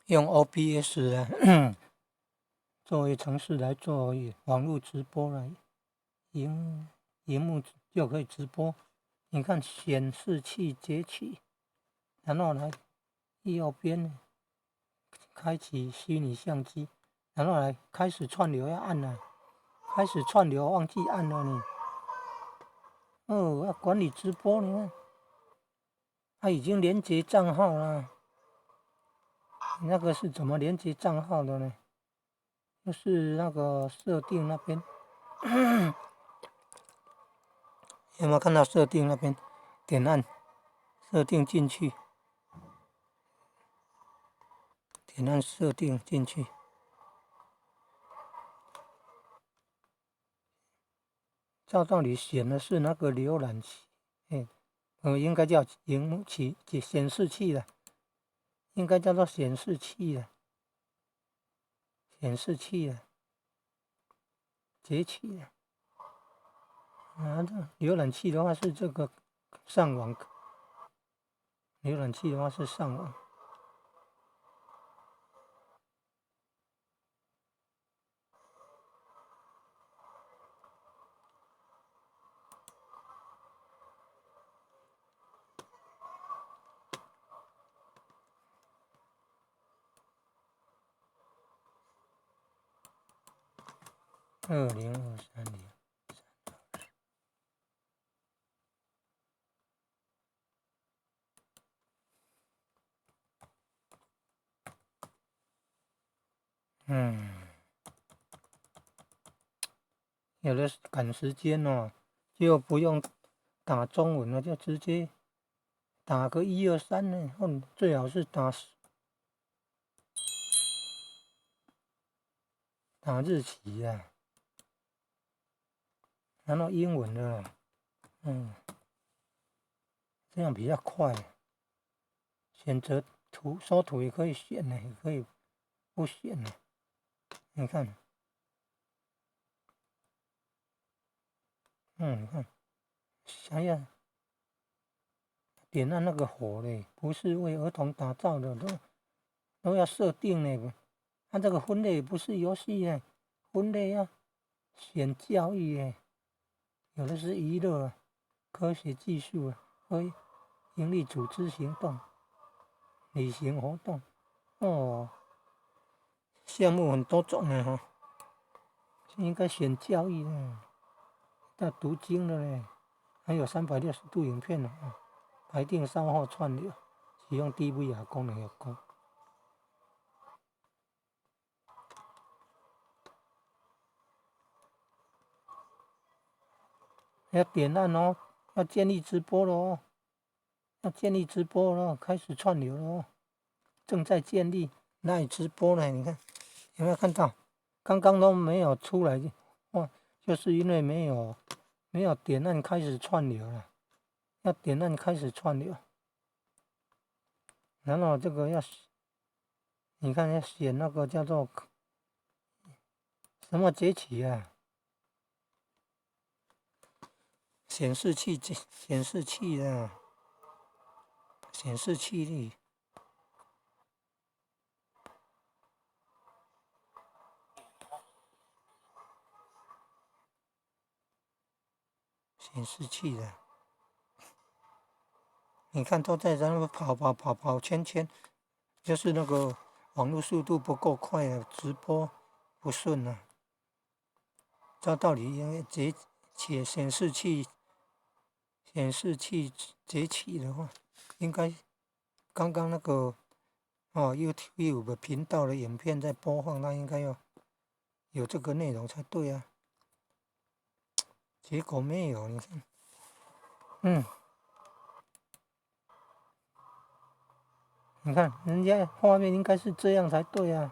用 OBS 啊作为程式来做网络直播了，荧幕就可以直播。你看显示器崛起，然后来右边开启虚拟相机，然后来开始串流要按了，开始串流忘记按了你。哦，要管理直播，你看，他已经连接账号了。你那个是怎么连接账号的呢？就是那个设定那边，有没有看到设定那边？点按设定进去，点按设定进去。照道理选的是那个浏览器，应该叫荧幕器显示器的，应该叫做显示器的，显示器的崛起的。这浏览器的话是这个上网，浏览器的话是上网。2023年。有的赶时间哦，就不用打中文了，就直接打个123呢，最好是打日期啊，然后英文的，这样比较快。选择图搜图也可以选呢，也可以不选呢。你看，你看，想要点按那个火嘞，不是为儿童打造的，都要设定呢。它这个分类不是游戏耶，分类要选教育耶，有的是娱乐、科学技术和营利组织行动、旅行活动。项目很多种呢哈，应该选教育的，要读经的嘞，还有360度影片呢，排定稍后串流，使用 DVR 功能有功。要点按哦，要建立直播了哦，要建立直播了，开始串流了哦，正在建立，那里直播呢？你看有没有看到？刚刚都没有出来，就是因为没有点按开始串流了，要点按开始串流，然后这个你看要选那个叫做什么崛起啊？显示器的显示器里。显示器的，你看都在那个跑圈圈，就是那个网络速度不够快啊，直播不顺啊。照道理应该显示器崛起的话，应该刚刚那个YouTube 频道的影片在播放，那应该要有这个内容才对啊，结果没有，你看，你看人家画面应该是这样才对啊，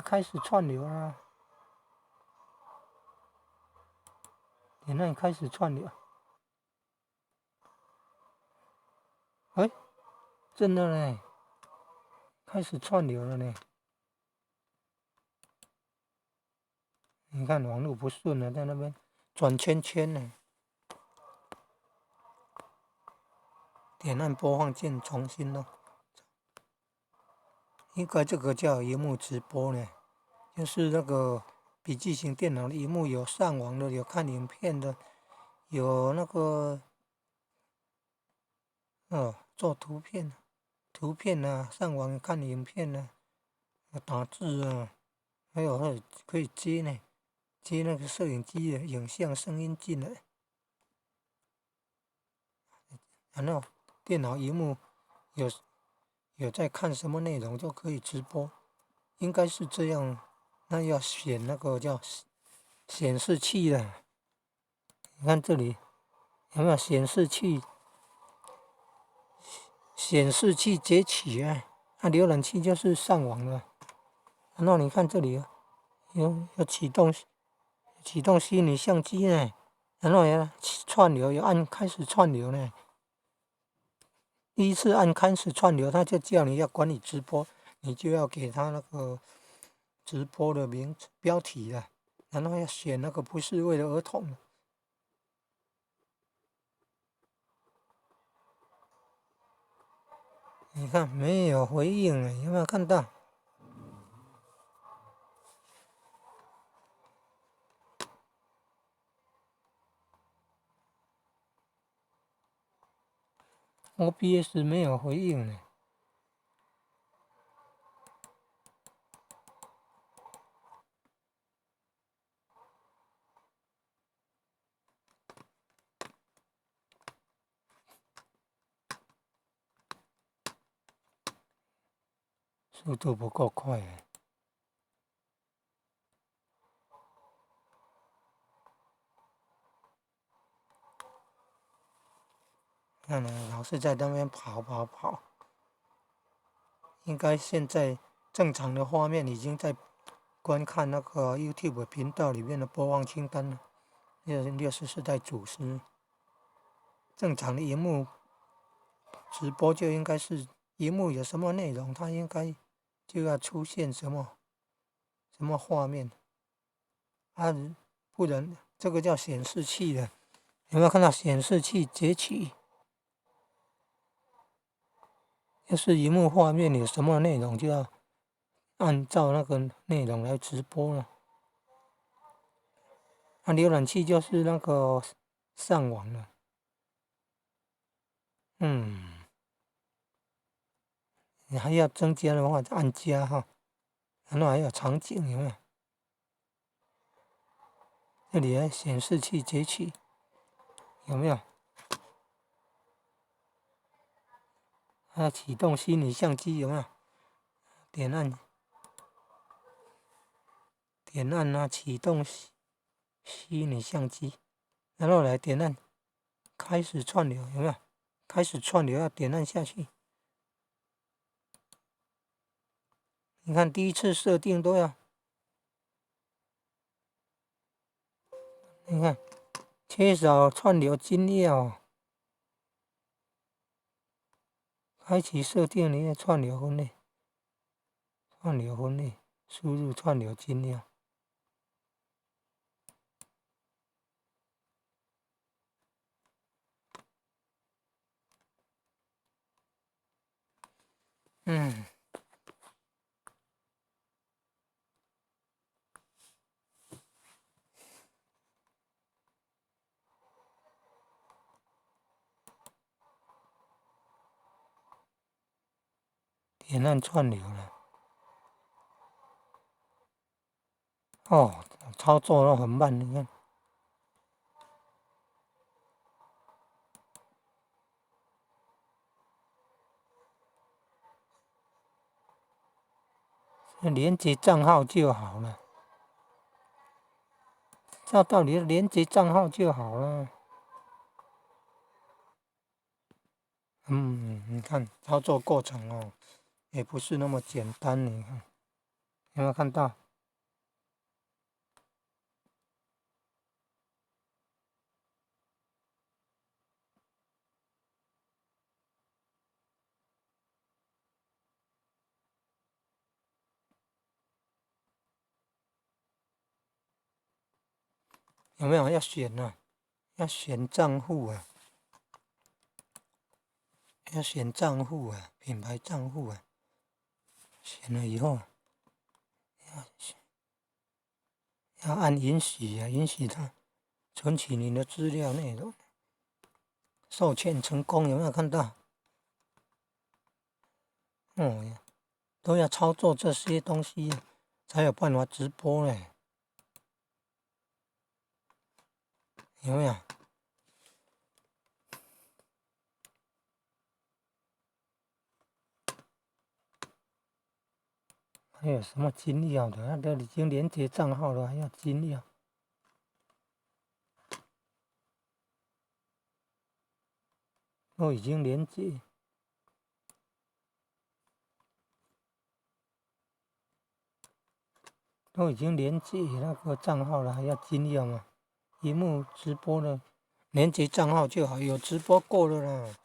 开始串流了，你那里开始串流，真的嘞，开始串流了呢。你看网络不顺了，在那边转圈圈呢。点按播放键重新咯。应该这个叫萤幕直播呢，就是那个笔记型电脑的萤幕有上网的，有看影片的，有那个做图片啊，上网看影片啊，打字啊，还有可以接呢，接那个摄影机的影像、声音进来，然后电脑荧幕有有在看什么内容就可以直播，应该是这样。那要选那个叫显示器的，你看这里有没有显示器？显示器崛起啊，那浏览器就是上网了。然后你看这里有启动虚拟相机呢，然后有串流，有按开始串流呢。第一次按开始串流，他就叫你要管理直播，你就要给他那个直播的标题了，然后要选那个不是为了儿童。你看没有回应了，有没有看到？OBS 没有回应呢。速度不够快。看呢，老是在那边跑。应该现在正常的画面已经在观看那个 YouTube 频道里面的播放清单了。64代主师，正常的荧幕直播就应该是荧幕有什么内容，它应该就要出现什么画面。不然这个叫显示器的，有没有看到显示器崛起？要是荧幕画面有什么内容，就要按照那个内容来直播了。那浏览器就是那个上网了。你还要增加的话，按加哈。然后还有场景有没有？这里还显示器崛起有没有？还有启动虚拟相机有没有？点按啊，启动虚拟相机，然后来点按开始串流有没有？开始串流要点按下去。你看第一次设定都要，你看缺少串流精要，开启设定你的串流分类，输入串流精要。点按串流了。操作都很慢，你看。连接账号就好了，照道理连接账号就好了。你看操作过程也不是那么简单，你看有没有看到？有没有要选啊？要选账户啊？要选账户啊？品牌账户啊？选了以后要按允许啊，允许它存取你的资料内容。授权成功，有没有看到？哦呀，都要操作这些东西才有办法直播嘞，有没有？还有什么金料的？那都已经连接账号了，还要金料？都已经连接，都已经连接那个账号了，还要金料吗？荧幕直播的连接账号就好，有直播过了啦，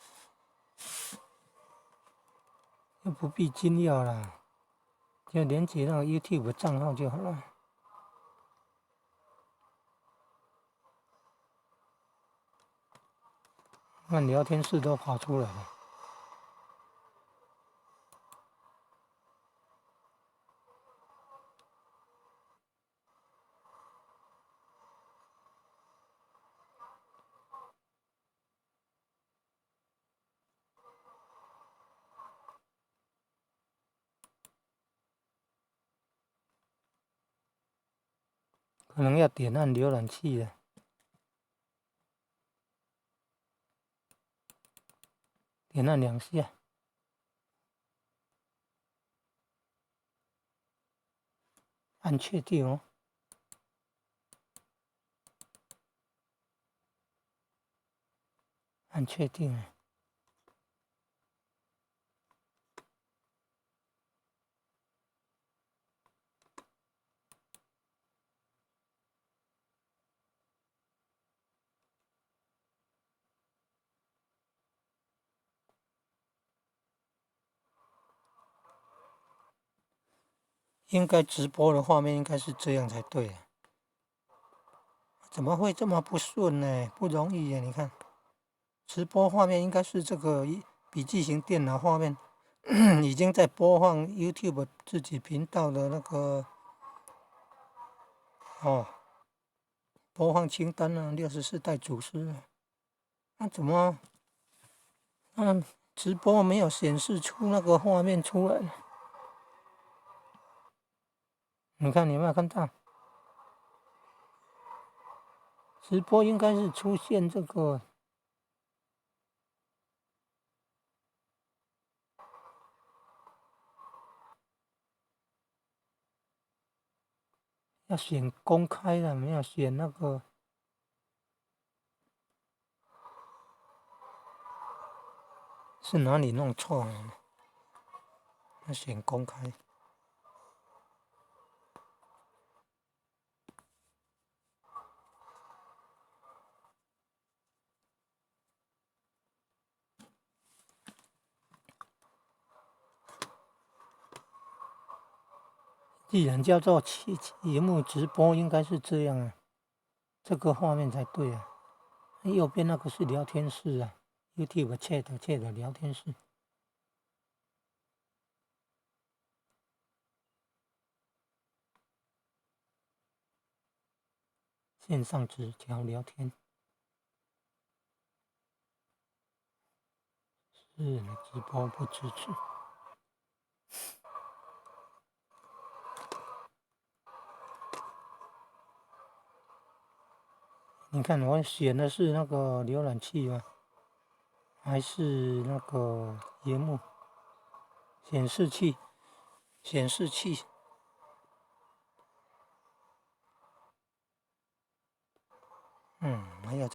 又不必金料啦，就连接那个 YouTube 账号就好了。那聊天室都跑出来了。可能要点按浏览器了，点按2下，按确定哦。按确定。应该直播的画面应该是这样才对啊，怎么会这么不顺呢？不容易耶！你看，直播画面应该是这个笔记型电脑画面，已经在播放 YouTube 自己频道的那个播放清单啊，64代祖师啊，那怎么直播没有显示出那个画面出来？你看你有没有看到？直播应该是出现这个，要选公开的，没有选那个。是哪里弄错了？要选公开。既然叫做荧幕直播，应该是这样啊，这个画面才对啊。右边那个是聊天室啊 ，YouTube chat 的聊天室。线上纸条聊天。是直播不支持。你看我选的是那个浏览器吗？还是那个荧幕显示器？显示器。还有。